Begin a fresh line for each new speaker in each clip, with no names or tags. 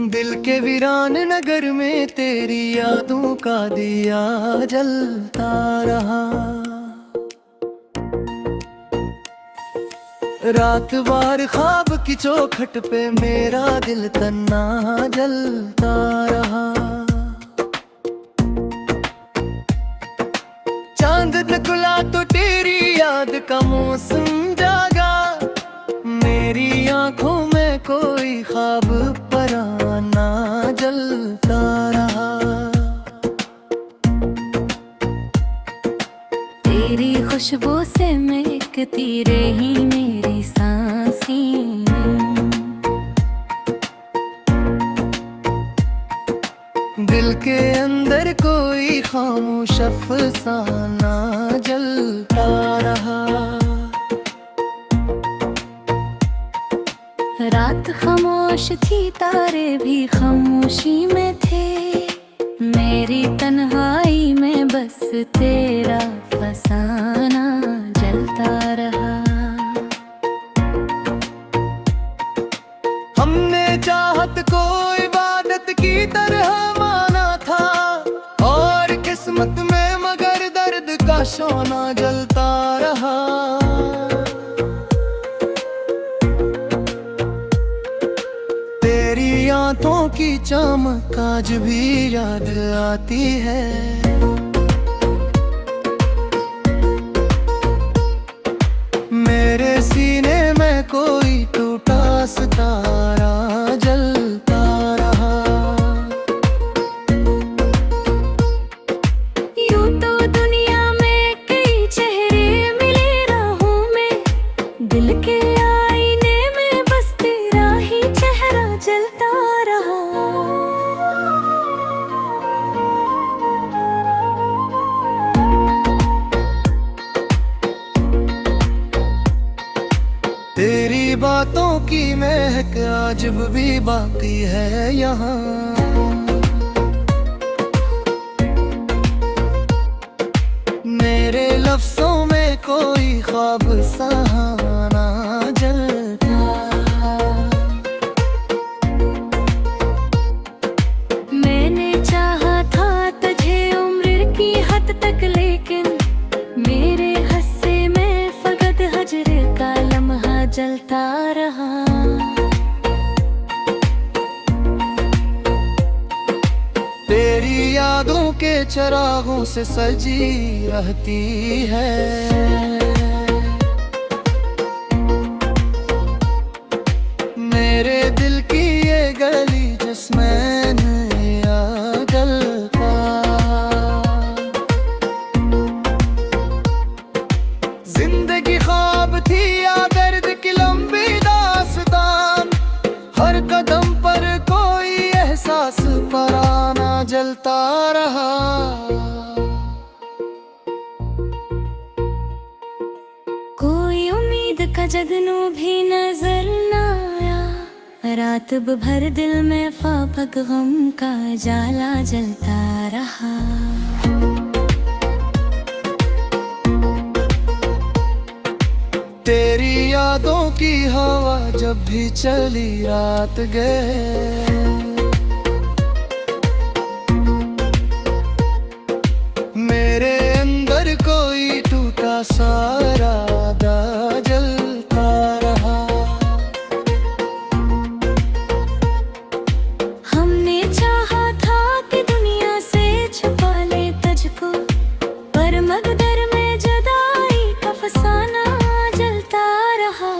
दिल के वीरान नगर में तेरी यादों का दिया जलता रहा। रात बार ख्वाब की चौखट पे मेरा दिल तन्ना जलता रहा। चांद निकला तो तेरी याद का मौसम जागा। मेरी आंखों में कोई ख्वाब पराना जलता रहा।
तेरी खुशबू से महकती रही मेरी सांसें।
दिल के अंदर कोई खामोश अफसाना जलता रहा।
रात खामोश थी, तारे भी खामोशी में थे। मेरी तन्हाई में बस तेरा फसाना जलता रहा।
हमने चाहत को इबादत की तरह माना था, और किस्मत में मगर दर्द का शोना जलता रहा। तेरी आंखों की चमक आज भी याद आती है। मेरे सीने में कोई टूटा सितारा जलता रहा।
यूं तो दुनिया में कई चेहरे मिले राहों में, दिल के आईने में बस तेरा ही चेहरा जलता रहा।
तेरी बातों की महक आज भी बाकी है यहाँ। मेरे लफ्जों में कोई ख्वाब सहाना जलता।
मैंने चाहा था तुझे उम्र की हद तक, लेकिन मेरे हस्से में फकत हजर का लम्हा जलता रहा।
तेरी यादों के चिरागों से सजी रहती है। मेरे दिल की ये गली जिसमें नया जलता। जिंदगी ख्वाब थी या दर्द की लंबी दास्तान, हर कदम पर कोई एहसास पराना जलता रहा।
कोई उम्मीद का जगनू भी नजर न आया। रात भर दिल में फाफक गम का जाला जलता रहा।
तेरी यादों की हवा जब भी चली रात गए। मेरे अंदर कोई टूटा सारा दा जलता रहा।
हमने चाहा था कि दुनिया से छुपा ले तुझको, पर मगदर में जुदाई का फसाना जलता रहा।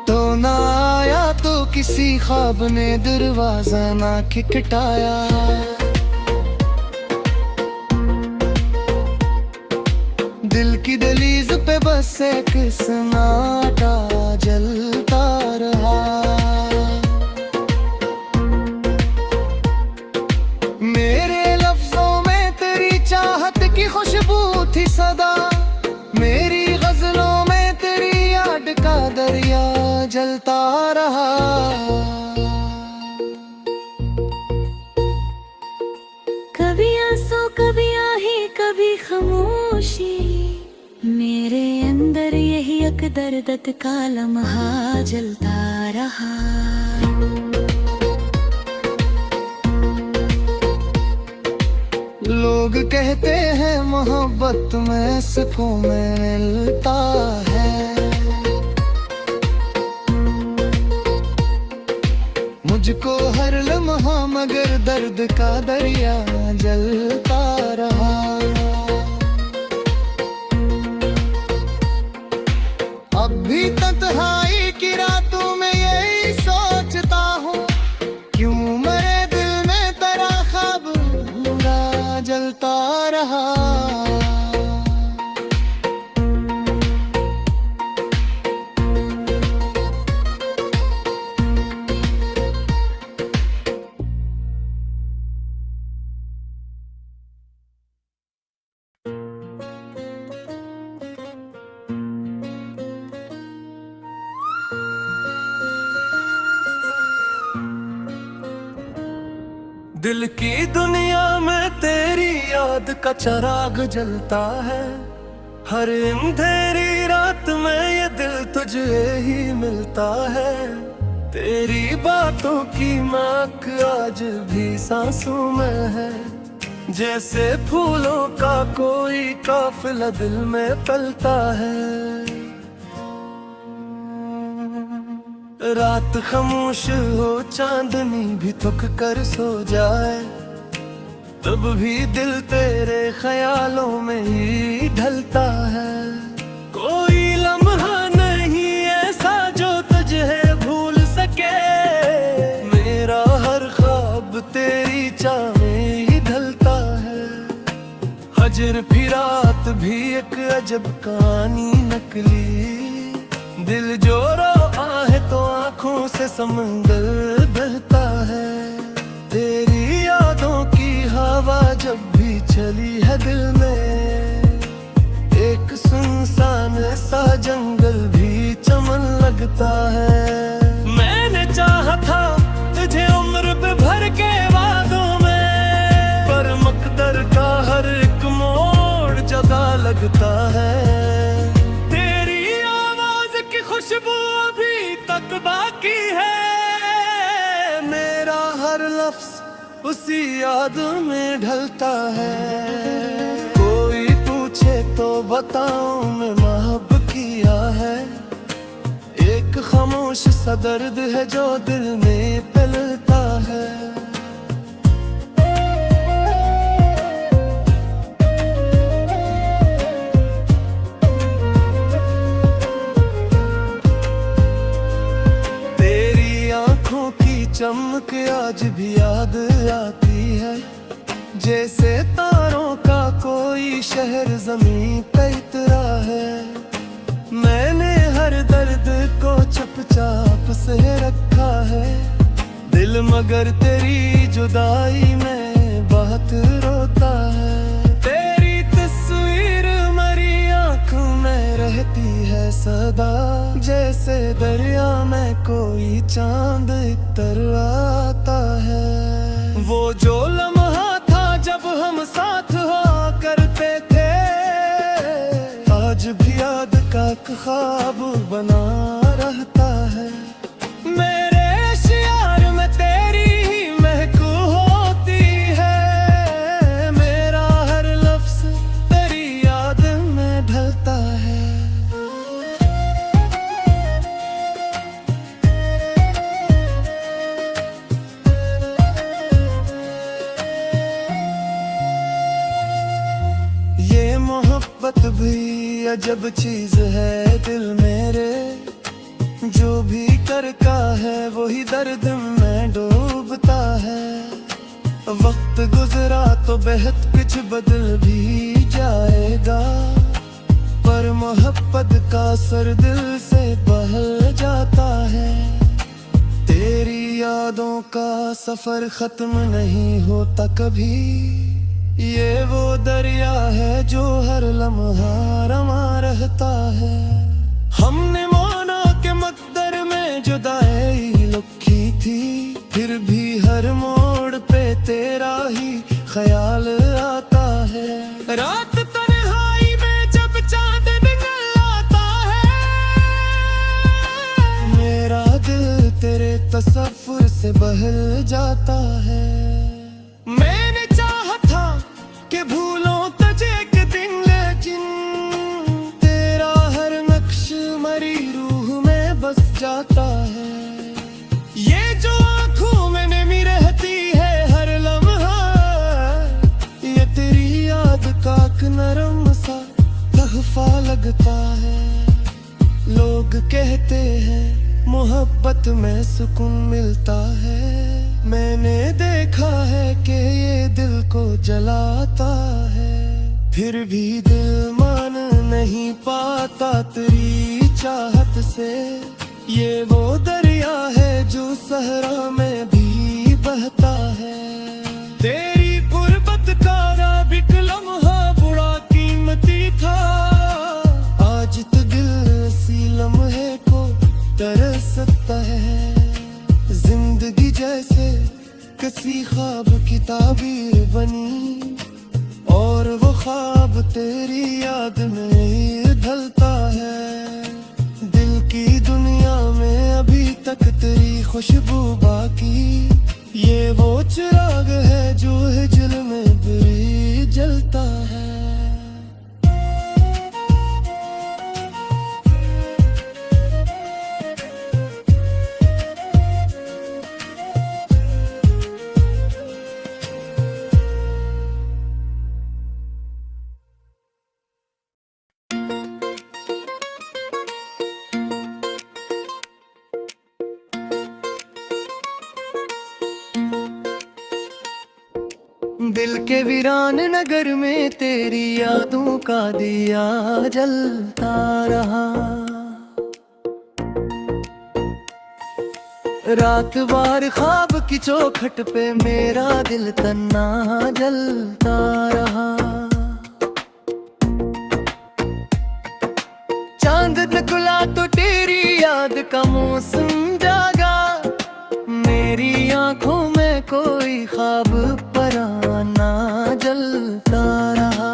तो ना आया तो किसी ख्वाब ने दरवाजा ना खटखटाया। दिल की दहलीज पे बस एक सन्नाटा जलता रहा। मेरे लफ्जों में तेरी चाहत की खुशबू थी सदा। मेरी गजलों में तेरी याद का दरिया जलता रहा।
कभी आंसू कभी आही कभी खामोशी, मेरे अंदर यही एक दर्द का लम्हा जलता रहा।
लोग कहते हैं मोहब्बत में सुकून मिलता है, मुझको हर लम्हा मगर दर्द का दरिया जलता रहा। अब भी तन्हाई की रातों में यही सोचता हूँ, क्यों मेरे दिल में तेरा ख्वाब पूरा जलता रहा। दिल की दुनिया में तेरी याद का चिराग जलता है, हर अंधेरी रात में ये दिल तुझे ही मिलता है। तेरी बातों की महक आज भी सांसों में है, जैसे फूलों का कोई काफिला दिल में पलता है। रात खामोश हो चांदनी भी थक कर सो जाए, तब भी दिल तेरे ख्यालों में ही ढलता है। कोई लम्हा नहीं ऐसा जो तुझे भूल सके, मेरा हर ख्वाब तेरी चाह में ही ढलता है। हजर भी रात भी एक अजब कहानी नकली, दिल जो रो आहे तो आँखों से समंदर बहता है। तेरी यादों की हवा जब भी चली है दिल में, एक सुनसान सा जंगल भी चमन लगता है। मैंने चाहा था तुझे उम्र पे भर के वादों में, पर मकदर का हर एक मोड़ जगह लगता है। खुशबू अभी तक बाकी है, मेरा हर लफ्ज उसी याद में ढलता है। कोई पूछे तो बताऊं मैं महब किया है, एक खामोश सा दर्द है जो दिल में फैलता है। चमक आज भी याद आती है, जैसे तारों का कोई शहर जमीन पे इतरा है। मैंने हर दर्द को चुपचाप से रखा है, दिल मगर तेरी जुदाई में बहुत रोता है। तेरी तस्वीर मरी आँखों में रहती है सदा, जैसे दरिया में कोई चांद इतर आता है। वो जो लम्हा था जब हम साथ हुआ करते थे, आज भी याद का ख्वाब बना रहता है। मेरे शियार में तेरी ही महक होती है, मेरा हर लफ्ज तेरी याद में ढलता है। मोहब्बत भी अजब चीज है दिल मेरे, जो भी करता है वही दर्द में डूबता है। वक्त गुजरा तो बेहद कुछ बदल भी जाएगा, पर मोहब्बत का सर दिल से बहल जाता है। तेरी यादों का सफर खत्म नहीं होता कभी, ये वो दरिया है जो हर लम्हा रमा रहता है। हमने माना के मकदर में जुदाई लिखी थी, फिर भी हर मोड़ पे तेरा ही ख्याल आता है। रात तन्हाई में जब चांद निकल आता है, तसव्वुर से बहल जाता है। मैंने चाहा था कि भूलों तुझे एक दिन, लेकिन तेरा हर नक्श मरी रूह में बस जाता है। ये जो आंखों में नमी रहती है हर लम्हा, ये तेरी याद का एक नरम सा तहफा लगता है। लोग कहते हैं मोहब्बत में सुकून मिलता है, मैंने देखा है कि ये दिल को जलाता है। फिर भी दिल मान नहीं पाता तेरी चाहत से, ये वो दरिया है जो सहरा में भी बहता है। तेरी गुर्बत का राबिक लम्हा बड़ा कीमती था, आज तो दिल इसी लम्हे को तरसता है। जिंदगी जैसे किसी ख्वाब की ताबीर बनी, और वो ख्वाब तेरी याद में ही ढलता है। दिल की दुनिया में अभी तक तेरी खुशबू बाकी, ये वो चिराग है जो हिजल में भी जलता है। दिल के वीरान नगर में तेरी यादों का दिया जलता रहा। रात बार ख्वाब की चौखट पे मेरा दिल तन्ना जलता रहा। चांद निकला तो तेरी याद का मौसम जागा, मेरी आंखों में कोई ख्वाब पराना जलता रहा।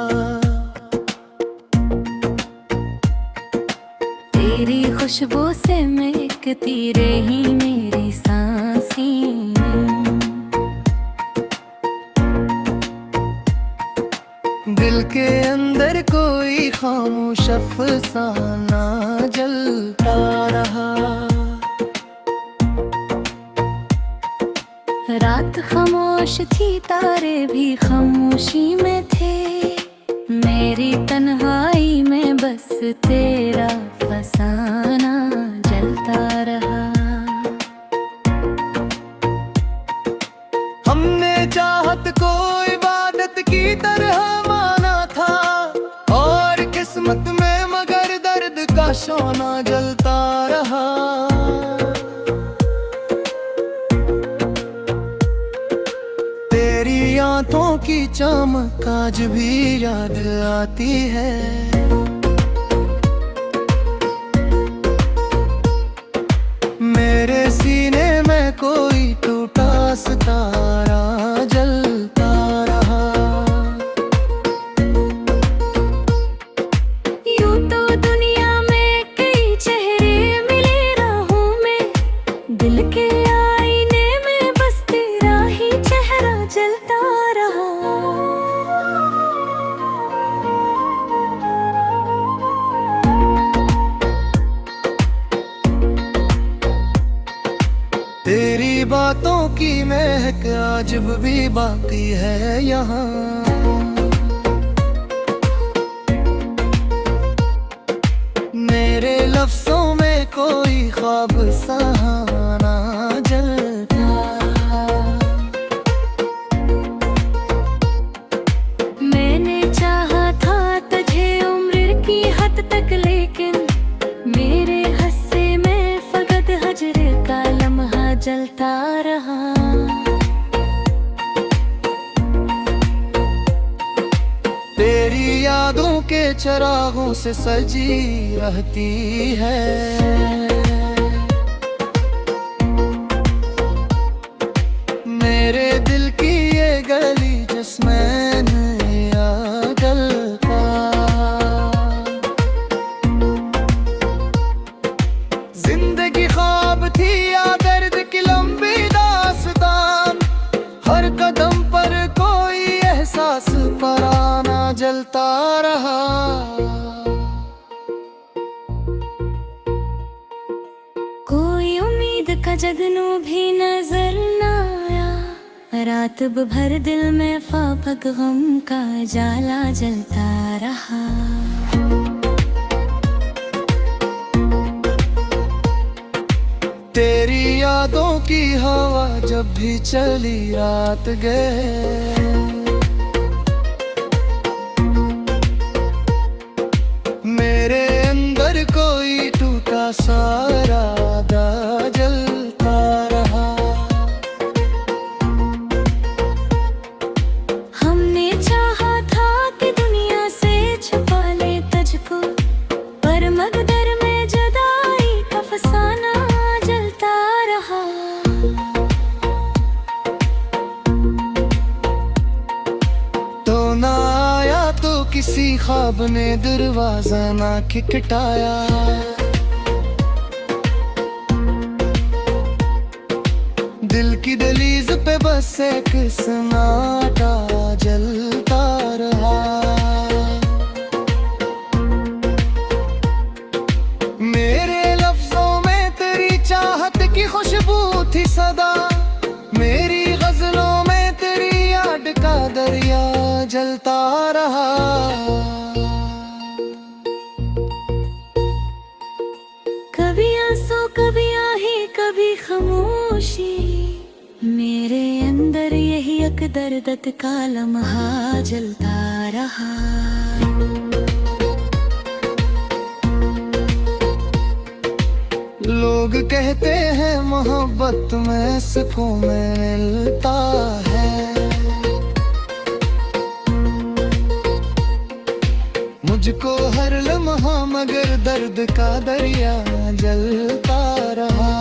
तेरी खुशबू से महकती रही मेरी सांसें,
दिल के अंदर कोई खामोश अफसाना जलता रहा।
रात खामोश थी तारे भी खामोशी में थे, मेरी तन्हाई में बस तेरा फसाना जलता रहा।
हमने चाहत को इबादत की तरह माना था, और किस्मत में मगर दर्द का शोना जलता रहा। तेरी आंखों की चमक आज भी याद आती है। मेरे सीने में कोई टूटा सितारा जलता रहा।
यूं तो दुनिया में कई चेहरे मिले राहों में, दिल के आईने में बस तेरा ही चेहरा जलता रहा।
तेरी बातों की महक आज भी बाकी है यहाँ। मेरे लफ्जों में कोई ख्वाब सहाना जलता।
मैंने चाहा था तुझे उम्र की हद तक, लेकिन मेरे हस्से में फकत हजर का लम्हा जलता रहा।
तेरी यादों के चरागों से सजी रहती है। मेरे दिल की ये गली जिसमें नया जलता। जिंदगी ख्वाब थी या दर्द की लम्हा, जलता रहा।
कोई उम्मीद का जगनू भी नजर न आया, रात भर दिल में फाफक गम का जाला जलता रहा।
तेरी यादों की हवा जब भी चली रात गए, मेरे अंदर कोई टूटा सारा जलता रहा।
हमने चाहा था कि दुनिया से छुपा ले तुझको, पर मगदर में जुदाई का फसाना जलता रहा।
तो ना आया तो किसी ख्वाब ने दरवाजा ना खटखटाया, दिल की दहलीज पे बस एक सन्नाटा जलता रहा। मेरे लफ्जों में तेरी चाहत की खुशबू थी सदा, मेरी गजलों में तेरी याद का दरिया जलता रहा।
कभी आंसू कभी आही कभी खामोशी, मेरे अंदर यही अकदर का लम्हा जलता रहा।
लोग कहते हैं मोहब्बत में सुकून मिलता है, मुझको हर लम्हा मगर दर्द का दरिया जलता रहा।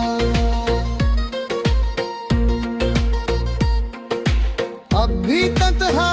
अब भी तन्हा